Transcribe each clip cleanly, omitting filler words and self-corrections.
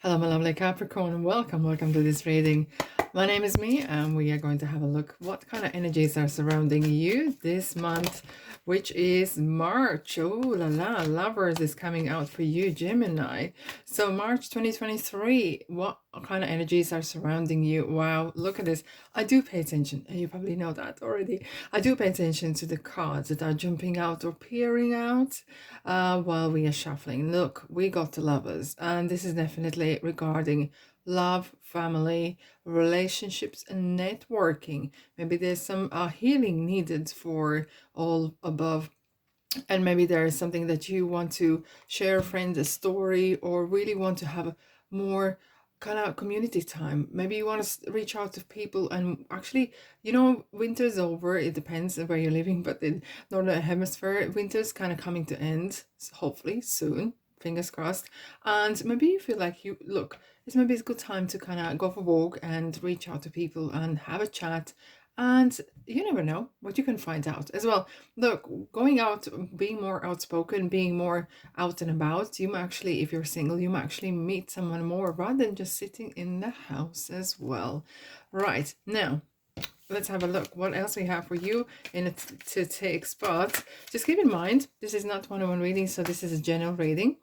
Hello, my lovely Capricorn, and welcome to this reading. My name is Me, and we are going to have a look what kind of energies are surrounding you this month, which is March. Oh la la, Lovers is coming out for you, Gemini. So March 2023, what kind of energies are surrounding you? Wow, look at this. I do pay attention, and you probably know that already. I do pay attention to the cards that are jumping out or peering out while we are shuffling. Look, we got the Lovers, and this is definitely regarding love, family, relationships, and networking. Maybe there's some healing needed for all above, and maybe there is something that you want to share a friend a story, or really want to have more kind of community time. Maybe you want to reach out to people, and actually, winter's over. It depends on where you're living, but in northern hemisphere, winter's kind of coming to end, hopefully soon, fingers crossed. And maybe you feel like it's a good time to kind of go for a walk and reach out to people and have a chat, and you never know what you can find out as well. Look, going out, being more outspoken, being more out and about, you might actually, if you're single, you might actually meet someone more rather than just sitting in the house as well. Right, now, let's have a look what else we have for you in a to take spot. Just keep in mind, this is not one-on-one reading, so this is a general reading,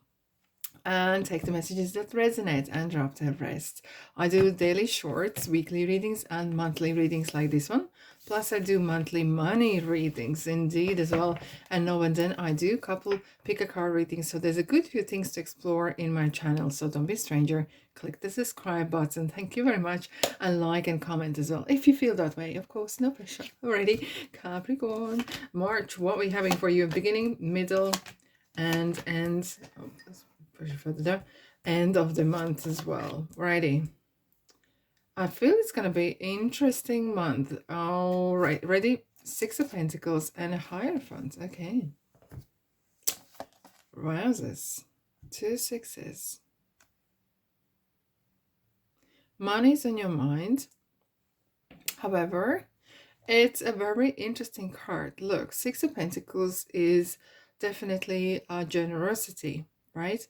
and take the messages that resonate and drop the rest. I do daily shorts, weekly readings, and monthly readings like this one. Plus, I do monthly money readings indeed as well. And now and then I do couple pick a card readings. So there's a good few things to explore in my channel. So don't be a stranger. Click the subscribe button. Thank you very much. And like and comment as well if you feel that way. Of course, no pressure. Already, Capricorn, March. What are we having for you? Beginning, middle, and end. Oh, further end of the month as well. Righty, I feel it's gonna be interesting month. All right, ready? Six of Pentacles and a Hierophant. Okay, wowzers. Two sixes. Money's on your mind. However, it's a very interesting card. Look, Six of Pentacles is definitely a generosity, right?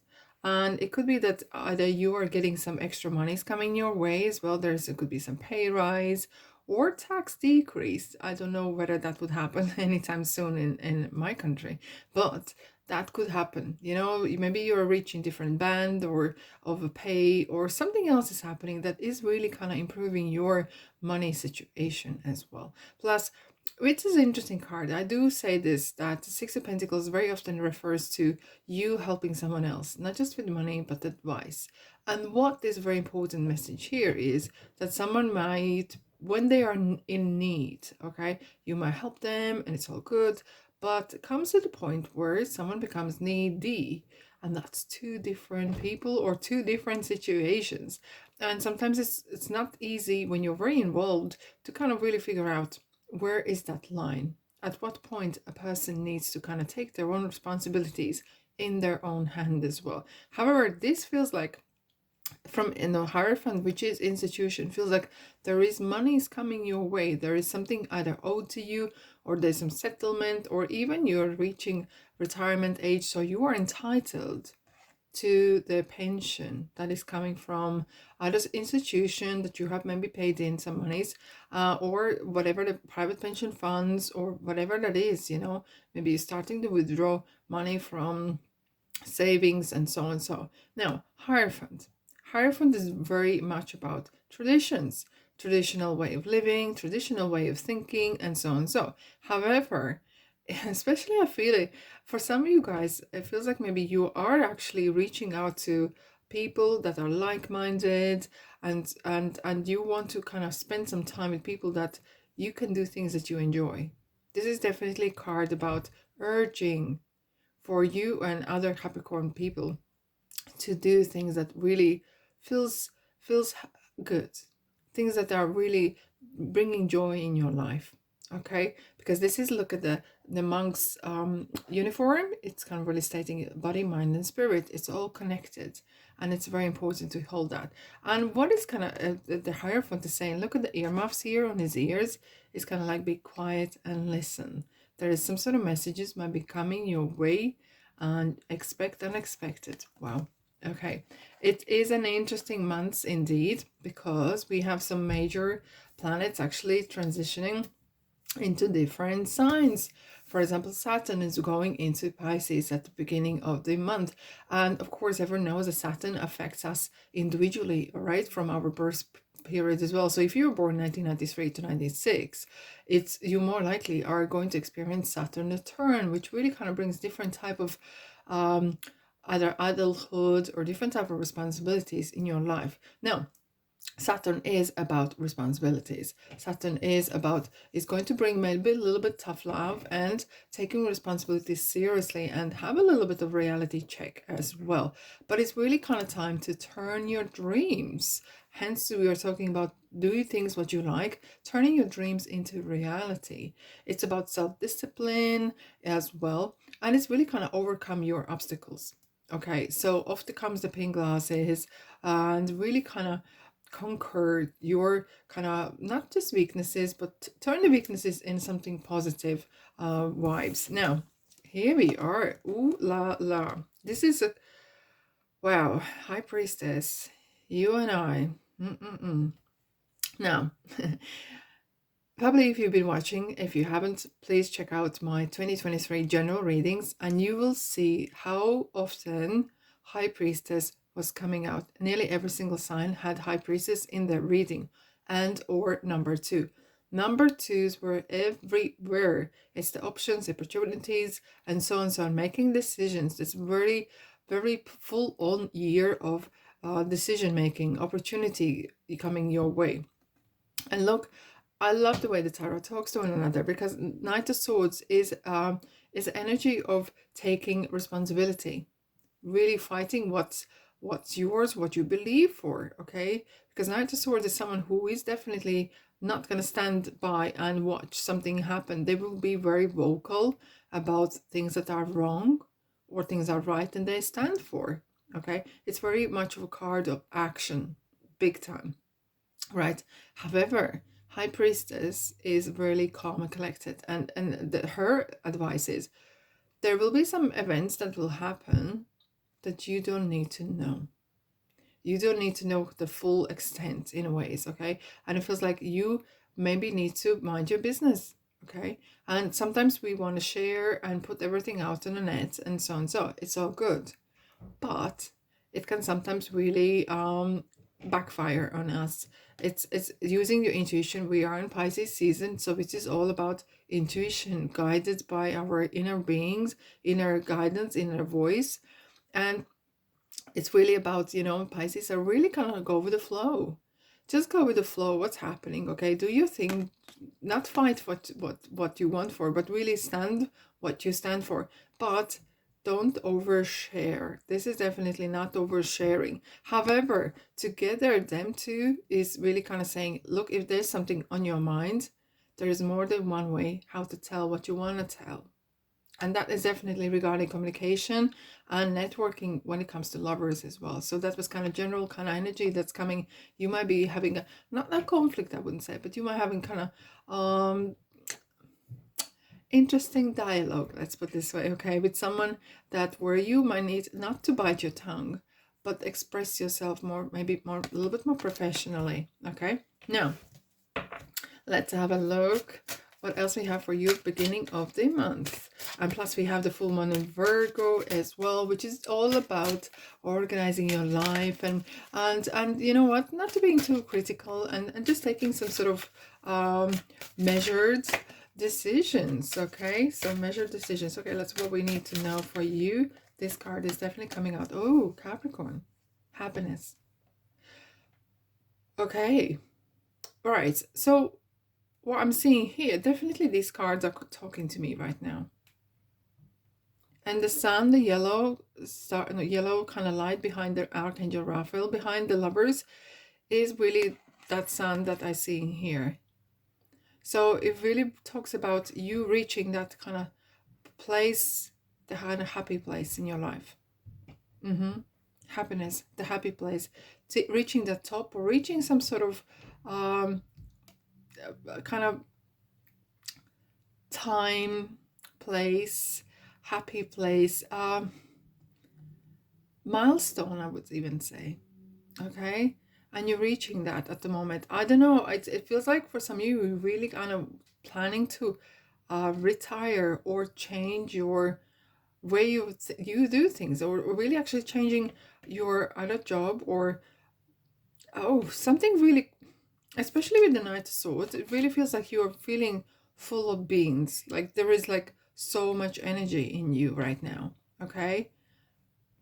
And it could be that either you are getting some extra monies coming your way as well. It could be some pay rise or tax decrease. I don't know whether that would happen anytime soon in my country, but that could happen. Maybe you're reaching different band or of a pay, or something else is happening that is really kind of improving your money situation as well. Plus, which is an interesting card. I do say this, that the Six of Pentacles very often refers to you helping someone else, not just with money, but advice. And what this very important message here is that someone might, when they are in need, okay, you might help them and it's all good, but it comes to the point where someone becomes needy, and that's two different people or two different situations. And sometimes it's not easy when you're very involved to kind of really figure out, where is that line? At what point a person needs to kind of take their own responsibilities in their own hand as well. However, this feels like from Hierophant, which is institution, feels like there is monies coming your way. There is something either owed to you, or there's some settlement, or even you're reaching retirement age, so you are entitled to the pension that is coming from either institution that you have maybe paid in some monies, or whatever, the private pension funds or whatever that is. Maybe you're starting to withdraw money from savings and so on. So now, Hierophant is very much about traditions, traditional way of living, traditional way of thinking, and so on. So however, especially I feel it for some of you guys, it feels like maybe you are actually reaching out to people that are like-minded, and you want to kind of spend some time with people that you can do things that you enjoy. This is definitely a card about urging for you and other Capricorn people to do things that really feels good, things that are really bringing joy in your life. Okay, because this is, look at the monk's uniform. It's kind of really stating body, mind, and spirit. It's all connected, and it's very important to hold that. And what is kind of the Hierophant is saying, look at the earmuffs here on his ears. It's kind of like, be quiet and listen. There is some sort of messages might be coming your way, and expect unexpected. Wow. Okay, it is an interesting month indeed, because we have some major planets actually transitioning into different signs. For example, Saturn is going into Pisces at the beginning of the month. And of course, everyone knows that Saturn affects us individually, all right, from our birth period as well. So if you were born 1993 to 96, it's you more likely are going to experience Saturn return, which really kind of brings different type of um, either adulthood or different type of responsibilities in your life. Now, Saturn is about responsibilities. Saturn is going to bring maybe a little bit tough love and taking responsibilities seriously, and have a little bit of reality check as well. But it's really kind of time to turn your dreams. Hence, we are talking about doing things what you like, turning your dreams into reality. It's about self-discipline as well, and it's really kind of overcome your obstacles. Okay, so off comes the pink glasses, and really kind of conquer your kind of not just weaknesses, but turn the weaknesses in something positive vibes. Now, here we are. Ooh la la. This is a wow, High Priestess. You and I. Now, probably if you've been watching, if you haven't, please check out my 2023 general readings, and you will see how often High Priestess was coming out. Nearly every single sign had High Priestess in their reading, and or number two. Number twos were everywhere. It's the options, opportunities, and so on, so on. Making decisions. This very, very full on year of decision making, opportunity coming your way. And look, I love the way the tarot talks to one another, because Knight of Swords is energy of taking responsibility, really fighting what's yours, what you believe for. Okay, because Knight of Swords is someone who is definitely not going to stand by and watch something happen. They will be very vocal about things that are wrong or things are right, and they stand for. Okay, it's very much of a card of action, big time. Right. However, High Priestess is really calm and collected, and her advice is there will be some events that will happen that you don't need to know. You don't need to know the full extent in ways, okay? And it feels like you maybe need to mind your business, okay? And sometimes we want to share and put everything out on the net and so on. So it's all good, but it can sometimes really backfire on us. It's using your intuition. We are in Pisces season, so it is all about intuition, guided by our inner beings, inner guidance, inner voice. And it's really about, Pisces are really kind of go with the flow. Just go with the flow, what's happening, okay? Do your thing, not fight what you want for, but really stand what you stand for. But don't overshare. This is definitely not oversharing. However, together, them two is really kind of saying, look, if there's something on your mind, there is more than one way how to tell what you want to tell. And that is definitely regarding communication and networking when it comes to lovers as well. So that was kind of general kind of energy that's coming. You might be having not a conflict, I wouldn't say, but you might having kind of interesting dialogue, let's put this way, okay, with someone that where you might need not to bite your tongue, but express yourself more, maybe more, a little bit more professionally, okay? Now, let's have a look what else we have for you beginning of the month. And plus we have the full moon in Virgo as well, which is all about organizing your life and you know what, not to being too critical, and just taking some sort of measured decisions. Okay, so measured decisions. Okay, that's what we need to know for you. This card is definitely coming out. Oh, Capricorn, happiness. Okay, all right, so what I'm seeing here, definitely these cards are talking to me right now. And the sun, the yellow star, no, yellow kind of light behind the Archangel Raphael, behind the lovers, is really that sun that I see in here. So it really talks about you reaching that kind of place, the kind of happy place in your life. Happiness, the happy place. Reaching the top, or reaching some sort of kind of time, place, happy place. milestone, I would even say. Okay, and you're reaching that at the moment. I don't know, it feels like for some of you, you're really kind of planning to retire or change your way you do things, or really actually changing your other job, or something really, especially with the Knight of Swords. It really feels like you're feeling full of beans, like there is like so much energy in you right now. Okay,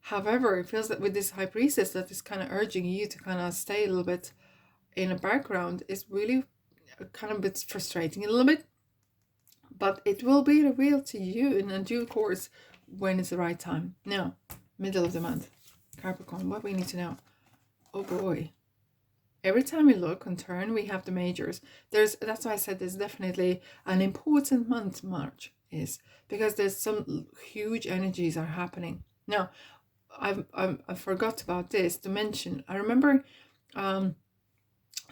however, it feels that with this High Priestess that is kind of urging you to kind of stay a little bit in the background is really kind of a bit frustrating a little bit, but it will be revealed to you in a due course when it's the right time. Now, middle of the month, Capricorn, what we need to know. Oh boy. Every time we look and turn, we have the majors. That's why I said there's definitely an important month, March is, because there's some huge energies are happening. Now, I forgot about this to mention. I remember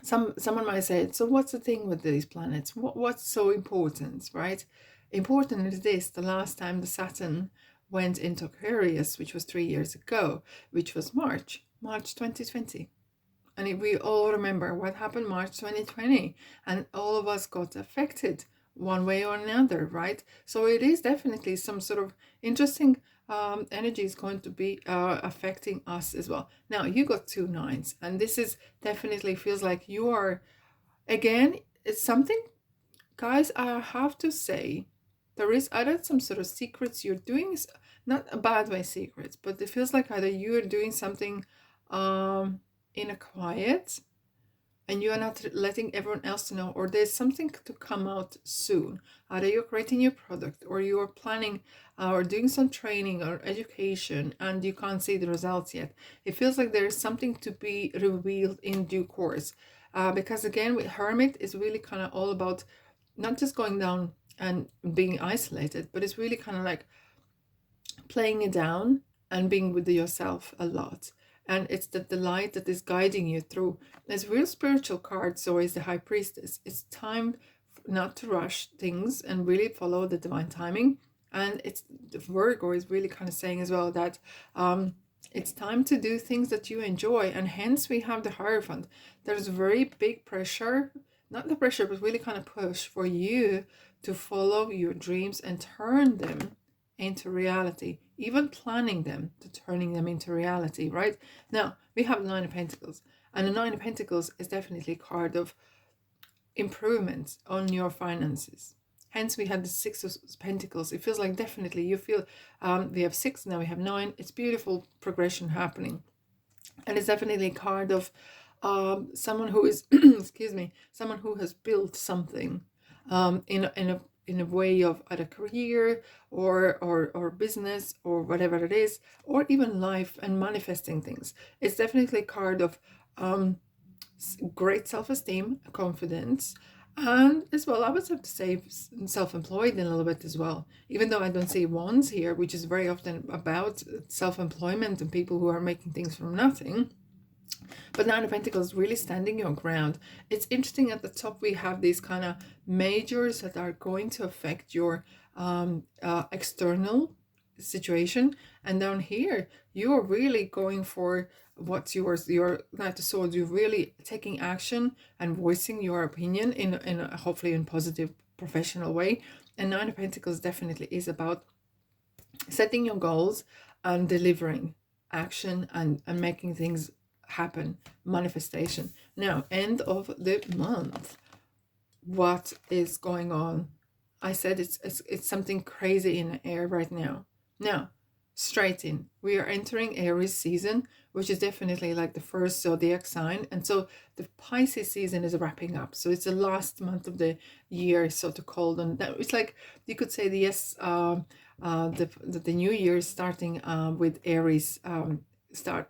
someone might say, so what's the thing with these planets? What's so important, right? Important is this: the last time the Saturn went into Aquarius, which was 3 years ago, which was March 2020. And we all remember what happened March 2020, and all of us got affected one way or another, right? So it is definitely some sort of interesting energy is going to be affecting us as well. Now, you got 2 9s, and this is definitely feels like you are, again, it's something, guys, I have to say, there is either some sort of secrets you're doing, not a bad way secrets, but it feels like either you're doing something in a quiet and you are not letting everyone else know, or there's something to come out soon. Either you're creating your product, or you're planning or doing some training or education and you can't see the results yet. It feels like there is something to be revealed in due course, because again, with Hermit, it's really kind of all about not just going down and being isolated, but it's really kind of like playing it down and being with yourself a lot. And it's the light that is guiding you through. There's real spiritual cards, so is the High Priestess. It's time not to rush things and really follow the divine timing. And it's the Virgo is really kind of saying as well that it's time to do things that you enjoy, and hence we have the Hierophant. There's very big pressure, not the pressure, but really kind of push for you to follow your dreams and turn them into reality, even planning them to turning them into reality, right? Now, we have the Nine of Pentacles, and the Nine of Pentacles is definitely a card of improvements on your finances. Hence, we had the Six of Pentacles. It feels like definitely you feel, we have 6, now we have 9. It's beautiful progression happening. And it's definitely a card of someone who is, excuse me, someone who has built something in a way of either career or business or whatever it is, or even life and manifesting things. It's definitely a card of great self-esteem, confidence, and as well, I would have to say self-employed in a little bit as well, even though I don't see wands here, which is very often about self-employment and people who are making things from nothing. But Nine of Pentacles really standing your ground. It's interesting, at the top we have these kind of majors that are going to affect your external situation, and down here you're really going for what's yours. Your Knight of Swords, you're really taking action and voicing your opinion in a hopefully in positive professional way. And Nine of Pentacles definitely is about setting your goals and delivering action and making things happen, manifestation. Now, end of the month, what is going on? I said it's something crazy in the air right now. Now, straight in, we are entering Aries season, which is definitely like the first zodiac sign, and so the Pisces season is wrapping up. So it's the last month of the year, so to call, and it's like you could say the new year is starting with Aries.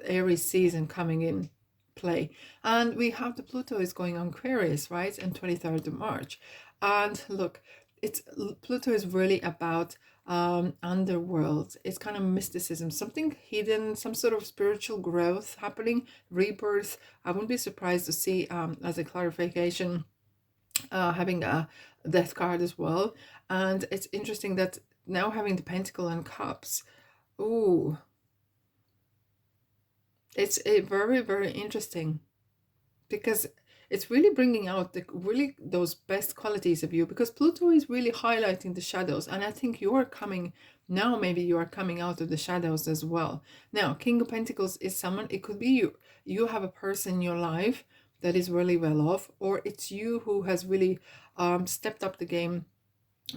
Aries season coming in play, and we have the Pluto is going on Aquarius, right, and 23rd of March. And look, it's Pluto is really about underworld. It's kind of mysticism, something hidden, some sort of spiritual growth happening, rebirth. I wouldn't be surprised to see as a clarification having a death card as well. And it's interesting that now having the Pentacle and Cups, ooh, It's a very, very interesting, because it's really bringing out the really those best qualities of you, because Pluto is really highlighting the shadows, and I think you are coming now, maybe you are coming out of the shadows as well. Now, King of Pentacles is someone, it could be you have a person in your life that is really well off, or it's you who has really stepped up the game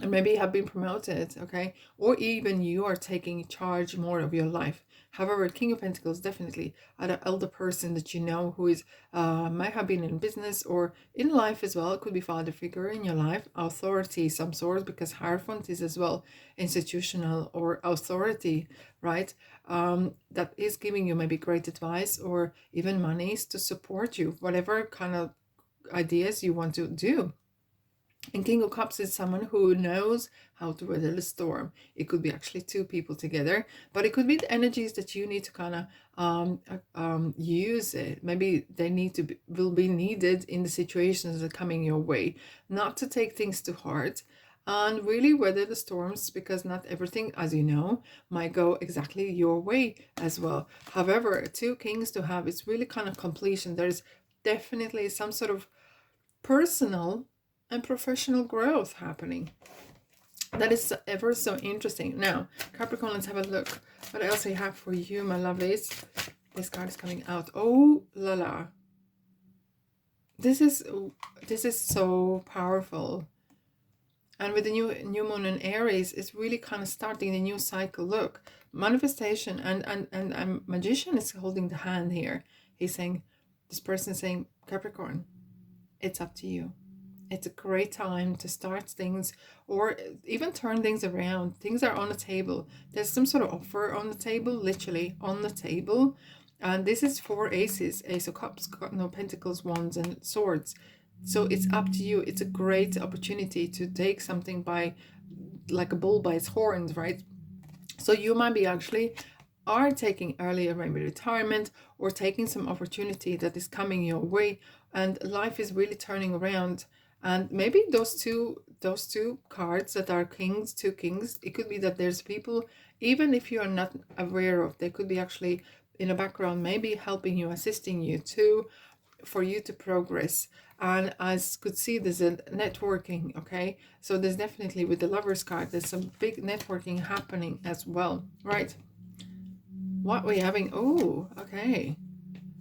and maybe have been promoted, okay? Or even you are taking charge more of your life. However, King of Pentacles definitely an elder person that you know who is might have been in business or in life as well. It could be father figure in your life, authority some sort, because Hierophant is as well institutional or authority, right? That is giving you maybe great advice or even monies to support you, whatever kind of ideas you want to do. And King of Cups is someone who knows how to weather the storm. It could be actually two people together, but it could be the energies that you need to kind of use it. Maybe they need to will be needed in the situations that are coming your way. Not to take things to heart and really weather the storms, because not everything, as you know, might go exactly your way as well. However, two kings to have, it's really kind of completion. There's definitely some sort of personal and professional growth happening. That is ever so interesting. Now, Capricorn, let's have a look. What else I have for you, my lovelies? This card is coming out. Oh la la. This is so powerful. And with the new moon in Aries, it's really kind of starting the new cycle. Look, manifestation and magician is holding the hand here. He's saying, this person is saying, Capricorn, it's up to you. It's a great time to start things or even turn things around. Things are on the table. There's some sort of offer on the table, literally on the table. And this is 4 aces, Ace of Cups, no Pentacles, Wands, and Swords. So it's up to you. It's a great opportunity to take something by, like a bull by its horns, right? So you might be actually are taking earlier maybe retirement or taking some opportunity that is coming your way, and life is really turning around. And maybe those two cards that are kings, two kings, it could be that there's people, even if you are not aware of, they could be actually in the background, maybe helping you, assisting you to for you to progress. And as could see, there's a networking, okay? So there's definitely, with the Lovers card, there's some big networking happening as well, right? What we having? Oh, okay.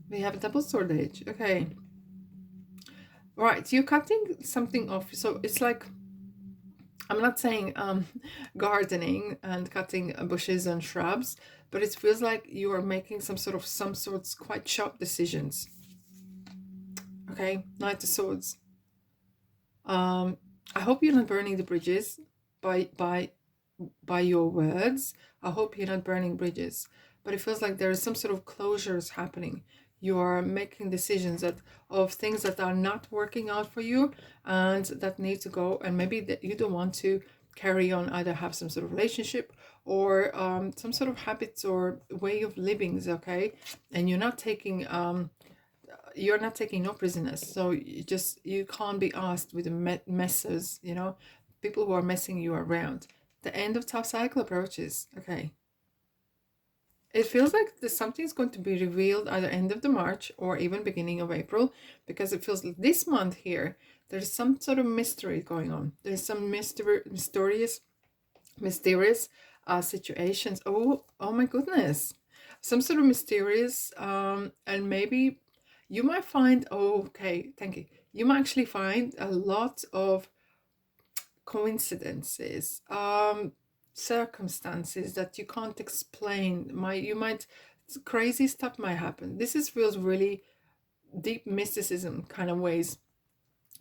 We have a double sword edge. Okay. Right, you're cutting something off. So it's like, I'm not saying gardening and cutting bushes and shrubs, but it feels like you are making some sorts quite sharp decisions. Okay, Knight of Swords. I hope you're not burning the bridges by your words. I hope you're not burning bridges, but it feels like there is some sort of closures happening. You are making decisions of things that are not working out for you and that need to go, and maybe that you don't want to carry on, either have some sort of relationship or some sort of habits or way of livings, okay? And you're not taking no prisoners, so you can't be asked with the messes, people who are messing you around. The end of tough cycle approaches. Okay, it feels like something's going to be revealed either end of the March or even beginning of April, because it feels like this month here there's some sort of mystery going on. There's some mysterious situations. Oh my goodness, some sort of mysterious and maybe you might find, okay, thank you, you might actually find a lot of coincidences, circumstances that you can't explain. Crazy stuff might happen. Feels really deep mysticism kind of ways,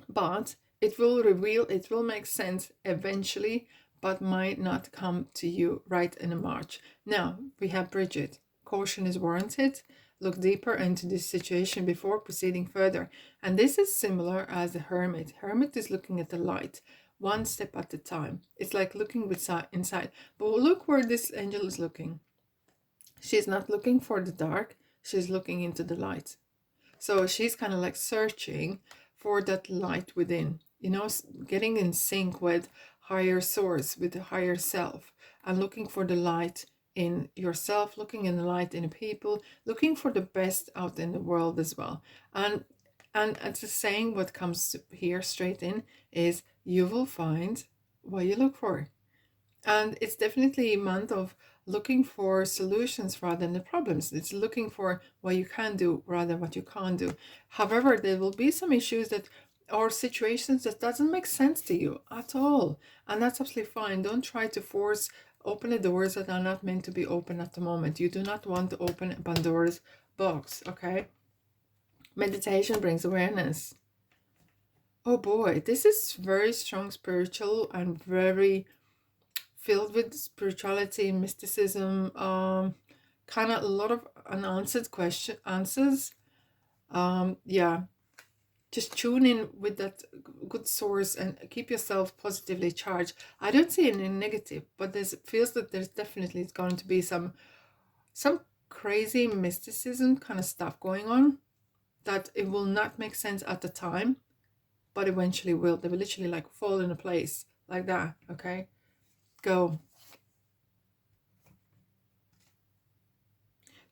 but it will make sense eventually, but might not come to you right in March. Now we have Bridget. Caution is warranted. Look deeper into this situation before proceeding further. And this is similar as the Hermit. Hermit is looking at the light, one step at a time. It's like looking inside. But look where this angel is looking. She's not looking for the dark. She's looking into the light. So she's kind of like searching for that light within, getting in sync with higher source, with the higher self, and looking for the light in yourself, looking in the light in the people, looking for the best out in the world as well. And it's the saying, what comes here straight in is, you will find what you look for. And it's definitely a month of looking for solutions rather than the problems. It's looking for what you can do rather than what you can't do. However, there will be some issues that, or situations that doesn't make sense to you at all. And that's absolutely fine. Don't try to force open the doors that are not meant to be open at the moment. You do not want to open Pandora's box, okay? Meditation brings awareness. Oh boy, this is very strong spiritual and very filled with spirituality, mysticism, kind of a lot of unanswered answers. Yeah, just tune in with that good source and keep yourself positively charged. I don't see any negative, but there's feels that there's definitely going to be some crazy mysticism kind of stuff going on, that it will not make sense at the time, but eventually will. They will literally like fall into place like that. Okay, go.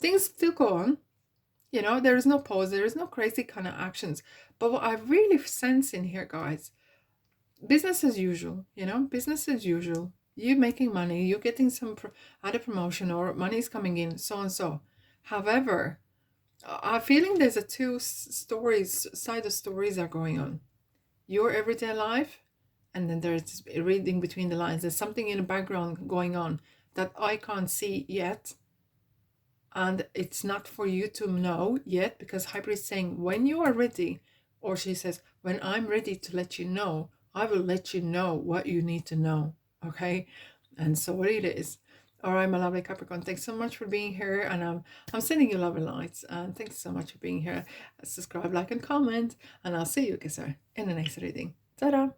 Things still go on. You know, there is no pause, there is no crazy kind of actions. But what I really sense in here, guys, business as usual, you know, business as usual. You making money, you're getting some other promotion, or money's coming in, so and so. However, I'm feeling there's a two stories, side of stories are going on. Your everyday life, and then there's reading between the lines. There's something in the background going on that I can't see yet, and it's not for you to know yet, because Hyper is saying when you are ready, or she says when I'm ready to let you know, I will let you know what you need to know. Okay, and so it is. All right, my lovely Capricorn, thanks so much for being here, and I'm sending you love and lights, and thanks so much for being here. Subscribe, like, and comment, and I'll see you guys in the next reading. Ta-da!